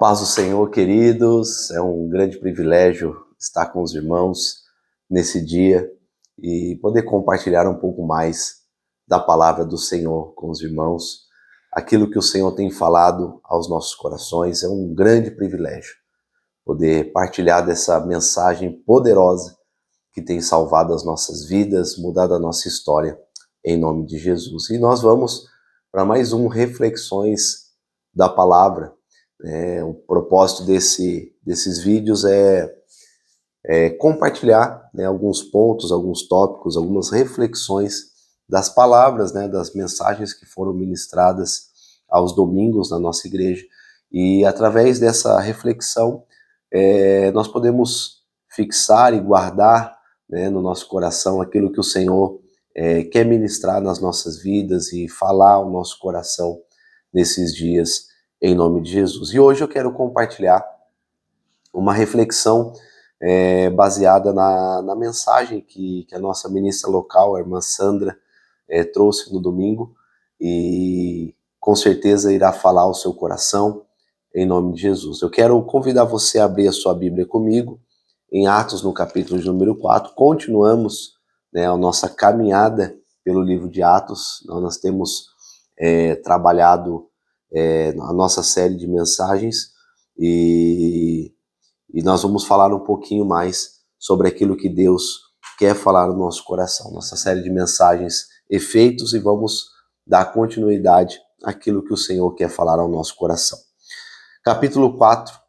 paz do Senhor, queridos, é um grande privilégio estar com os irmãos nesse dia e poder compartilhar um pouco mais da palavra do Senhor com os irmãos. Aquilo que o Senhor tem falado aos nossos corações é um grande privilégio poder partilhar dessa mensagem poderosa que tem salvado as nossas vidas, mudado a nossa história, em nome de Jesus. E nós vamos para mais um Reflexões da Palavra. O propósito desses vídeos é compartilhar alguns pontos, alguns tópicos, algumas reflexões das palavras, das mensagens que foram ministradas aos domingos na nossa igreja. E através dessa reflexão, nós podemos fixar e guardar no nosso coração aquilo que o Senhor quer ministrar nas nossas vidas e falar ao nosso coração nesses dias, em nome de Jesus. E hoje eu quero compartilhar uma reflexão baseada na mensagem que a nossa ministra local, a irmã Sandra, trouxe no domingo, e com certeza irá falar ao seu coração, em nome de Jesus. Eu quero convidar você a abrir a sua Bíblia comigo, em Atos, no capítulo de número 4. Continuamos a nossa caminhada pelo livro de Atos. Nós temos trabalhado a nossa série de mensagens e nós vamos falar um pouquinho mais sobre aquilo que Deus quer falar no nosso coração. Nossa série de mensagens Efeitos, e vamos dar continuidade àquilo que o Senhor quer falar ao nosso coração. Capítulo 4,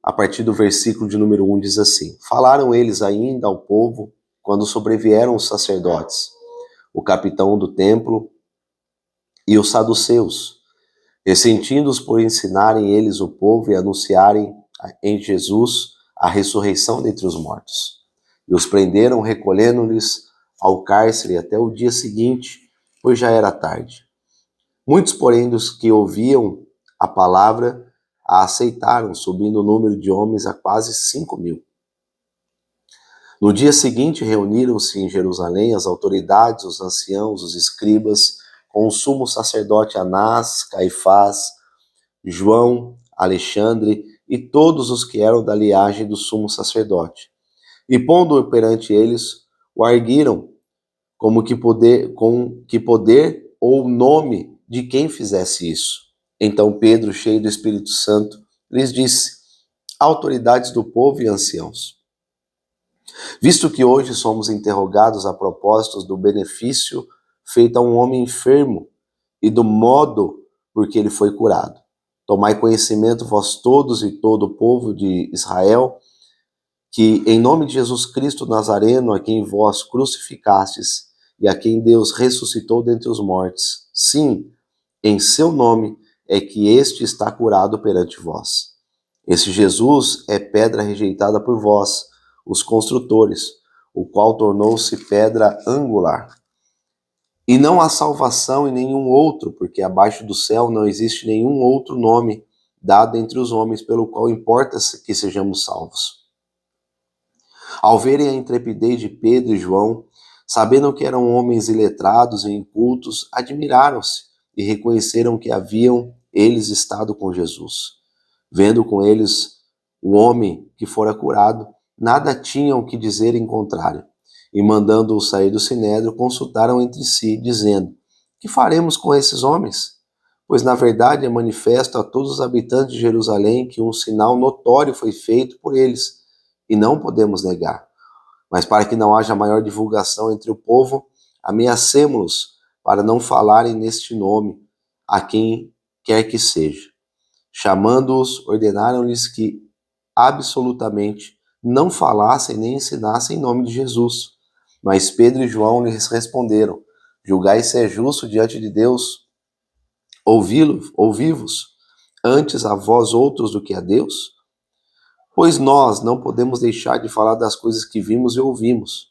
a partir do versículo de número 1, diz assim: Falaram eles ainda ao povo quando sobrevieram os sacerdotes, o capitão do templo e os saduceus, ressentindo-os por ensinarem eles o povo e anunciarem em Jesus a ressurreição dentre os mortos. E os prenderam, recolhendo-lhes ao cárcere até o dia seguinte, pois já era tarde. Muitos, porém, dos que ouviam a palavra a aceitaram, subindo o número de homens a quase 5.000. No dia seguinte reuniram-se em Jerusalém as autoridades, os anciãos, os escribas, com o sumo sacerdote Anás, Caifás, João, Alexandre e todos os que eram da linhagem do sumo sacerdote. E pondo-o perante eles, o arguiram com que poder ou nome de quem fizesse isso. Então Pedro, cheio do Espírito Santo, lhes disse: autoridades do povo e anciãos, visto que hoje somos interrogados a propósito do benefício feito a um homem enfermo e do modo por que ele foi curado, tomai conhecimento vós todos e todo o povo de Israel, que em nome de Jesus Cristo Nazareno, a quem vós crucificastes e a quem Deus ressuscitou dentre os mortos, sim, em seu nome é que este está curado perante vós. Esse Jesus é pedra rejeitada por vós, os construtores, o qual tornou-se pedra angular. E não há salvação em nenhum outro, porque abaixo do céu não existe nenhum outro nome dado entre os homens pelo qual importa que sejamos salvos. Ao verem a intrepidez de Pedro e João, sabendo que eram homens iletrados e incultos, admiraram-se e reconheceram que haviam eles estado com Jesus. Vendo com eles o homem que fora curado, nada tinham que dizer em contrário. E mandando-o sair do sinédrio, consultaram entre si, dizendo: que faremos com esses homens? Pois na verdade é manifesto a todos os habitantes de Jerusalém que um sinal notório foi feito por eles, e não podemos negar. Mas para que não haja maior divulgação entre o povo, ameacemo-los para não falarem neste nome a quem quer que seja. Chamando-os, ordenaram-lhes que absolutamente não falassem nem ensinassem em nome de Jesus. Mas Pedro e João lhes responderam: julgai se é justo diante de Deus ouvi-vos antes a vós outros do que a Deus? Pois nós não podemos deixar de falar das coisas que vimos e ouvimos.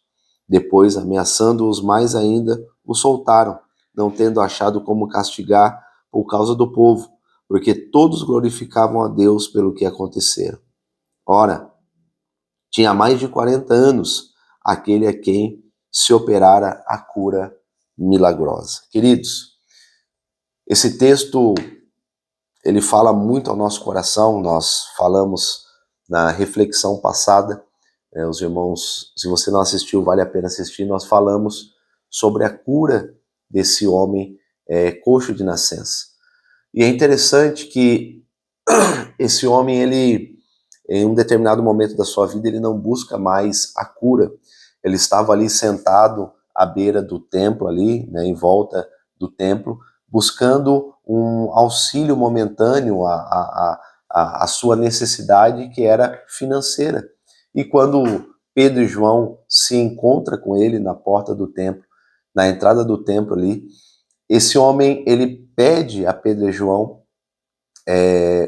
Depois, ameaçando-os mais ainda, os soltaram, não tendo achado como castigar por causa do povo, porque todos glorificavam a Deus pelo que acontecera. Ora, tinha mais de 40 anos aquele a quem se operara a cura milagrosa. Queridos, esse texto ele fala muito ao nosso coração. Nós falamos na reflexão passada, os irmãos, se você não assistiu, vale a pena assistir, nós falamos sobre a cura desse homem coxo de nascença. E é interessante que esse homem, ele, em um determinado momento da sua vida, ele não busca mais a cura. Ele estava ali sentado à beira do templo, ali, né, em volta do templo, buscando um auxílio momentâneo à sua necessidade, que era financeira. E quando Pedro e João se encontram com ele na porta do templo, na entrada do templo ali, esse homem, ele pede a Pedro e João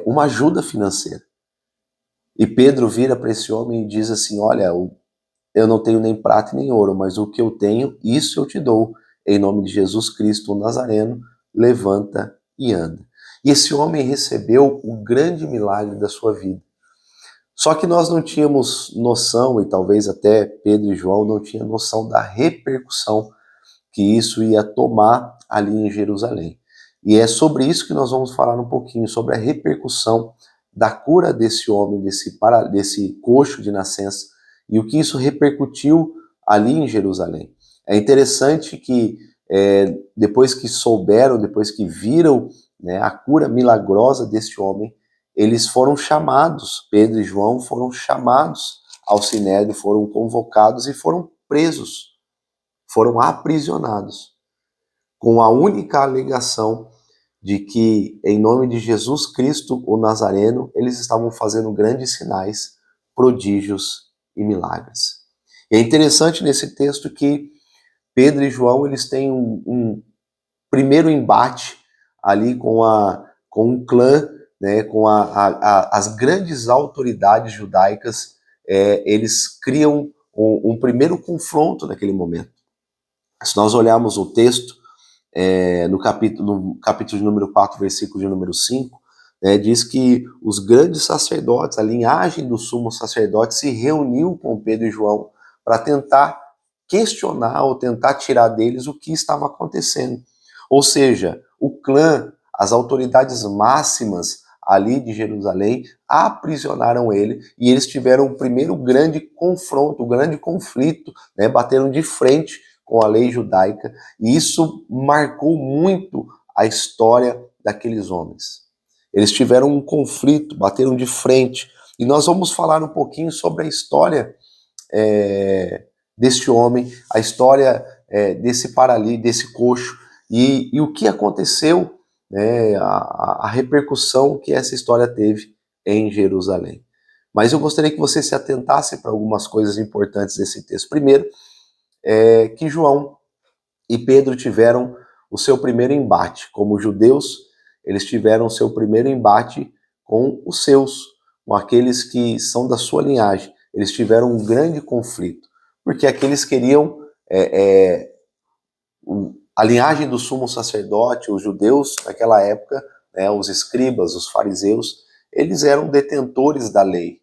uma ajuda financeira. E Pedro vira para esse homem e diz assim: olha, eu não tenho nem prata nem ouro, mas o que eu tenho, isso eu te dou. Em nome de Jesus Cristo, o Nazareno, levanta e anda. E esse homem recebeu o grande milagre da sua vida. Só que nós não tínhamos noção, e talvez até Pedro e João não tinham noção da repercussão que isso ia tomar ali em Jerusalém. E é sobre isso que nós vamos falar um pouquinho, sobre a repercussão da cura desse homem, desse coxo de nascença, e o que isso repercutiu ali em Jerusalém. É interessante que depois que souberam, depois que viram, né, a cura milagrosa desse homem, eles foram chamados, Pedro e João foram chamados ao Sinédrio, foram convocados e foram presos, foram aprisionados, com a única alegação de que, em nome de Jesus Cristo, o Nazareno, eles estavam fazendo grandes sinais, prodígios e milagres. E é interessante nesse texto que Pedro e João, eles têm um primeiro embate ali com um clã, né, com as grandes autoridades judaicas. Eles criam um primeiro confronto naquele momento. Se nós olharmos o texto, no capítulo de número 4, versículo de número 5, diz que os grandes sacerdotes, a linhagem do sumo sacerdote, se reuniu com Pedro e João para tentar questionar ou tentar tirar deles o que estava acontecendo. Ou seja, o clã, as autoridades máximas ali de Jerusalém, aprisionaram ele, e eles tiveram o primeiro grande confronto, o grande conflito, né, bateram de frente com a lei judaica, e isso marcou muito a história daqueles homens. Eles tiveram um conflito, bateram de frente, e nós vamos falar um pouquinho sobre a história deste homem, a história desse paralítico, desse coxo, e o que aconteceu, né, a repercussão que essa história teve em Jerusalém. Mas eu gostaria que você se atentasse para algumas coisas importantes desse texto. Primeiro, que João e Pedro tiveram o seu primeiro embate. Como judeus, eles tiveram o seu primeiro embate com os seus, com aqueles que são da sua linhagem. Eles tiveram um grande conflito, porque aqueles queriam a linhagem do sumo sacerdote, os judeus naquela época, né, os escribas, os fariseus, eles eram detentores da lei.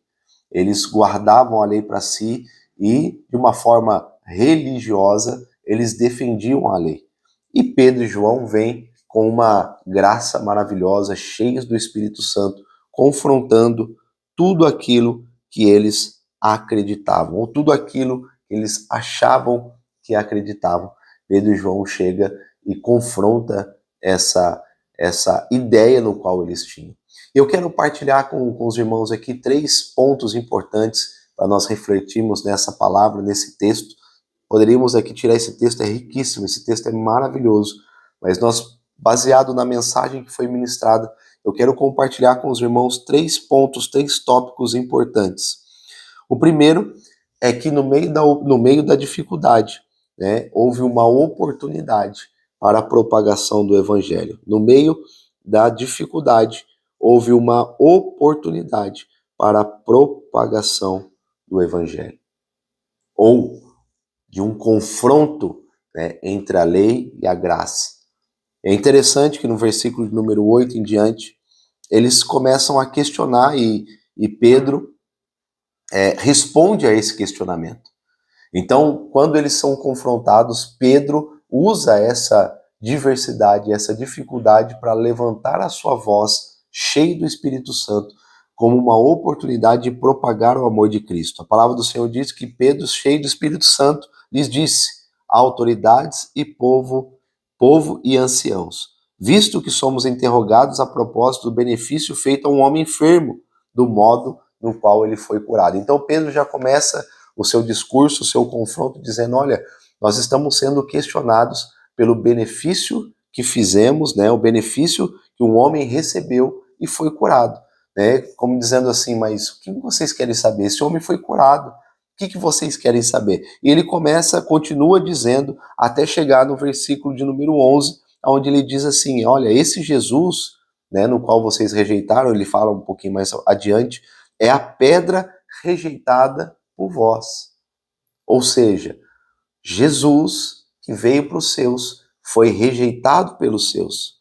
Eles guardavam a lei para si e, de uma forma religiosa, eles defendiam a lei. E Pedro e João vêm com uma graça maravilhosa, cheios do Espírito Santo, confrontando tudo aquilo que eles acreditavam, ou tudo aquilo que eles achavam que acreditavam. Pedro e João chega e confronta essa ideia no qual eles tinham. Eu quero partilhar com os irmãos aqui 3 pontos importantes para nós refletirmos nessa palavra, nesse texto. Poderíamos aqui tirar esse texto, é riquíssimo, esse texto é maravilhoso, mas nós, baseado na mensagem que foi ministrada, eu quero compartilhar com os irmãos 3 pontos, 3 tópicos importantes. O primeiro é que no meio da dificuldade, né, houve uma oportunidade para a propagação do evangelho. No meio da dificuldade, houve uma oportunidade para a propagação do evangelho. Ou de um confronto, né, entre a lei e a graça. É interessante que no versículo de número 8 em diante, eles começam a questionar e Pedro responde a esse questionamento. Então, quando eles são confrontados, Pedro usa essa diversidade, essa dificuldade para levantar a sua voz, cheio do Espírito Santo, como uma oportunidade de propagar o amor de Cristo. A palavra do Senhor diz que Pedro, cheio do Espírito Santo, lhes disse: autoridades e povo e anciãos, visto que somos interrogados a propósito do benefício feito a um homem enfermo, do modo no qual ele foi curado. Então Pedro já começa o seu discurso, o seu confronto, dizendo: olha, nós estamos sendo questionados pelo benefício que fizemos, né, o benefício que um homem recebeu e foi curado. Né, como dizendo assim, mas o que vocês querem saber? Esse homem foi curado. O que vocês querem saber? E ele continua dizendo, até chegar no versículo de número 11, onde ele diz assim: olha, esse Jesus, né, no qual vocês rejeitaram, ele fala um pouquinho mais adiante, é a pedra rejeitada por vós. Ou seja, Jesus, que veio para os seus, foi rejeitado pelos seus,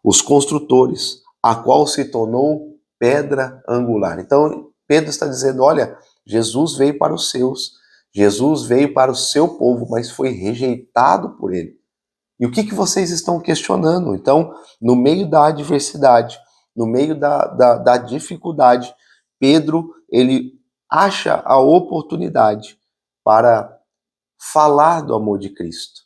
os construtores, a qual se tornou pedra angular. Então, Pedro está dizendo: olha, Jesus veio para os seus, Jesus veio para o seu povo, mas foi rejeitado por ele. E o que vocês estão questionando? Então, no meio da adversidade, no meio da dificuldade, Pedro, ele acha a oportunidade para falar do amor de Cristo.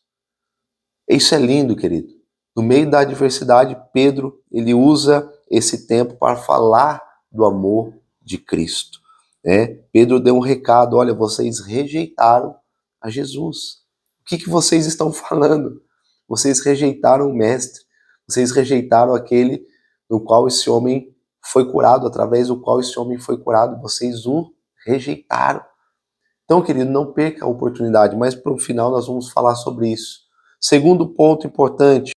Isso é lindo, querido. No meio da adversidade, Pedro, ele usa esse tempo para falar do amor de Cristo. Né? Pedro deu um recado: olha, vocês rejeitaram a Jesus. O que vocês estão falando? Vocês rejeitaram o Mestre, vocês rejeitaram aquele no qual esse homem foi curado, através do qual esse homem foi curado, vocês o rejeitaram. Então, querido, não perca a oportunidade, mas para o final nós vamos falar sobre isso. Segundo ponto importante,